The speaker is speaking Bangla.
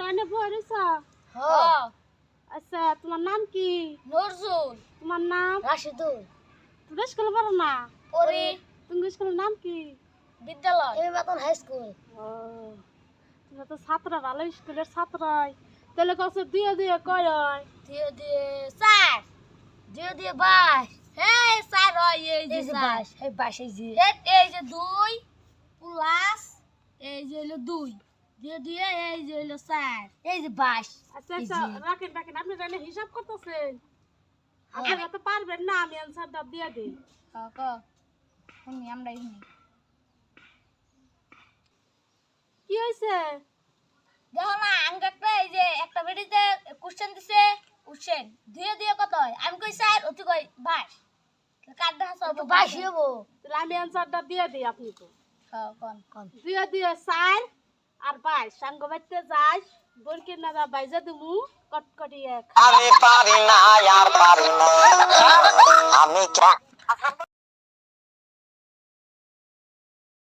এনে পড়েছো? হ্যাঁ। আচ্ছা তোমার নাম কি? নজরুল। তোমার নাম? রাশিদুল। তুমি স্কুলে পড়ো না? পড়ি। তুমি স্কুলের নাম কি? বিদ্যালয়। এম বেতন হাই স্কুল। ও তুমি তো ছাত্র, ভালো স্কুলের ছাত্রই। তাহলে কত দিয়ে দিয়ে কয় হয়? দিয়ে দিয়ে চার। দিয়ে দিয়ে বাইশ। হ্যাঁ চার হয় এই যে বাইশ। এই বাইশ এই যে দুই প্লাস এই যে হলো দুই। দিয়ে দিয়ে এই যে হলো চার। এই যে বাইশ। আচ্ছা আচ্ছা রাখেন রাখেন, আপনি তাহলে হিসাব করতেছেন? আপনারা তো পারবেন না, আমি অ্যান্সারটা দিয়ে দিই। আমরা কি হয়েছে? দেখো না আমাকে একটা এই যে একটা বেডিতে কোশ্চেন দিছে কোশ্চেন দিয়ে দিয়ে কত হয় আমি কই স্যার অতি কই 22 কাটটা হাসব 22 হবো তাহলে আমি অ্যান্সারটা দিয়ে দিই, আপনি তো হ্যাঁ কোন দিয়ে দিয়ে 4 আর 22 সঙ্গ বাইতে যাস বলকে না যা বাইজা দিমু কটকটি এক। আমি পারি না আর পারি না আমি